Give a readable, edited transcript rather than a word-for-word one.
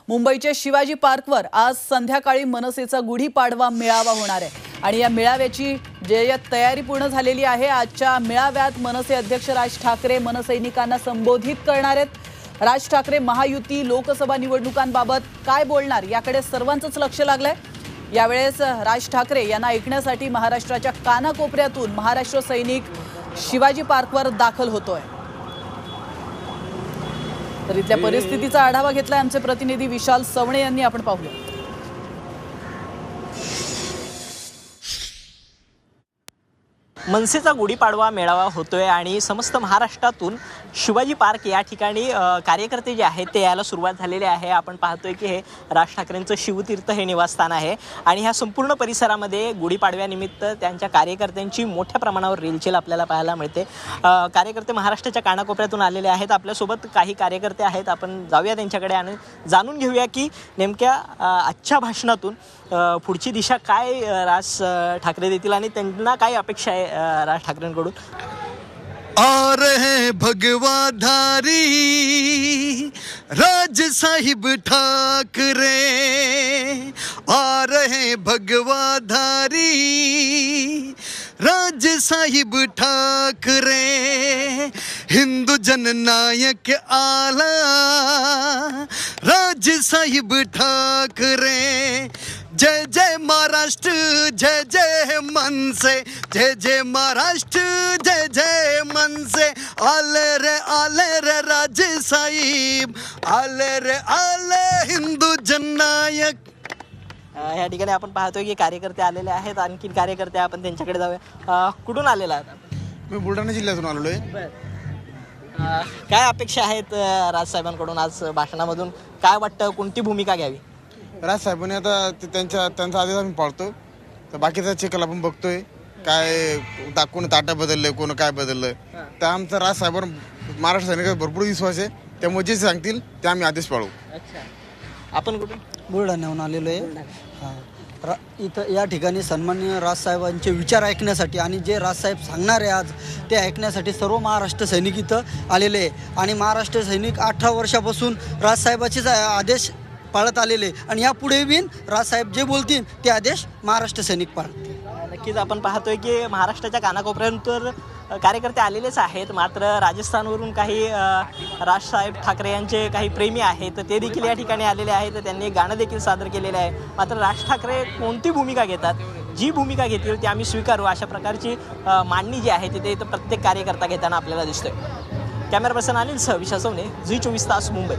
मुंबईच्या शिवाजी पार्कवर आज संध्याकाळी मनसेचा गुढीपाडवा मेळावा होणार आहे आणि या मेळाव्याची तयारी पूर्ण झालेली आहे। आजच्या मेळाव्यात मनसे अध्यक्ष राज ठाकरे मनसैनिकांना संबोधित करणार आहेत। राज ठाकरे महायुती लोकसभा निवडणुकांबाबत काय बोलणार याकडे सर्वांचंच लक्ष लागलंय। यावेळेस राज ठाकरे यांना ऐकण्यासाठी महाराष्ट्राच्या कानाकोपऱ्यातून महाराष्ट्र सैनिक शिवाजी पार्कवर दाखल होतोय। तर इथल्या परिस्थितीचा आढावा घेतलाय आमचे प्रतिनिधी विशाल सवणे यांनी। आपण पाहूया। मनसेचा गुढीपाडवा मेळावा होतोय आणि समस्त महाराष्ट्रातून शिवाजी पार्क या ठिकाणी कार्यकर्ते जे आहेत ते यायला सुरुवात झालेली आहे। आपण पाहतोय की हे राज ठाकरेंचं शिवतीर्थ हे निवासस्थान आहे आणि ह्या संपूर्ण परिसरामध्ये गुढीपाडव्यानिमित्त त्यांच्या कार्यकर्त्यांची मोठ्या प्रमाणावर रेलचेल आपल्याला पाहायला मिळते। कार्यकर्ते महाराष्ट्राच्या कानाकोपऱ्यातून आलेले आहेत। आपल्यासोबत काही कार्यकर्ते आहेत, आपण जाऊया त्यांच्याकडे आणि जाणून घेऊया की नेमक्या आजच्या भाषणातून पुढची दिशा काय राज ठाकरे देतील आणि त्यांना काय अपेक्षा आहे राज ठाकरेंकडून। आ रहे भगवाधारी राज साहिब ठाकरे, आ रहे भगवाधारी राज साहिब ठाकरे, हिंदू जननायक आला राज साहिब ठाकरे। जय जय महाराष्ट्र जय जय मनसे, जय जय महाराष्ट्र जय जय मनसे। आले रे राज साहिब, आले रे आले हिंदू जननायक। या ठिकाणी आपण पाहतोय की कार्यकर्ते आलेले आहेत। आणखी कार्यकर्ते आपण त्यांच्याकडे जाऊया। कुठून आलेला आहात? मी बुलढाणा जिल्ह्यातून आलेलो आहे। काय अपेक्षा आहेत राजसाहेबांकडून आज भाषणामधून? काय वाटतं कोणती भूमिका घ्यावी? राजसाहेबांनी आता त्यांचा आदेश आम्ही पाळतो, तर बाकीचा चिखल आपण बघतोय काय कोणी ताटा बदललंय कोण काय बदललंय। तर आमचा राजसाहेबांवर महाराष्ट्र सैनिकांचा भरपूर विश्वास आहे, त्यामुळे जे सांगतील ते आम्ही आदेश पाळू। अच्छा, आपण कुठून? बुलढाण्याहून आलेलो आहे। इथं या ठिकाणी सन्माननीय राजसाहेबांचे विचार ऐकण्यासाठी आणि जे राजसाहेब सांगणार आहे आज ते ऐकण्यासाठी सर्व महाराष्ट्र सैनिक इथं आलेले आहे आणि महाराष्ट्र सैनिक 18 वर्षापासून राजसाहेबाचेच आदेश पाळत आलेले आणि यापुढे बिन राजसाहेब जे बोलतील ते आदेश महाराष्ट्र सैनिक पाळतील। नक्कीच आपण पाहतोय की महाराष्ट्राच्या कानाकोपऱ्यातून कार्यकर्ते आलेलेच आहेत, मात्र राजस्थानवरून काही राजसाहेब ठाकरे यांचे काही प्रेमी आहेत ते देखील या ठिकाणी आलेले आहेत। त्यांनी गाणं देखील सादर केलेलं आहे। मात्र राज ठाकरे कोणती भूमिका घेतात, जी भूमिका घेतील ती आम्ही स्वीकारू अशा प्रकारची मांडणी जी आहे तिथे इथं प्रत्येक कार्यकर्ता घेताना आपल्याला दिसतोय। कॅमेरा पर्सन अनिल सह विशाल सवणे, झी 24 तास मुंबई।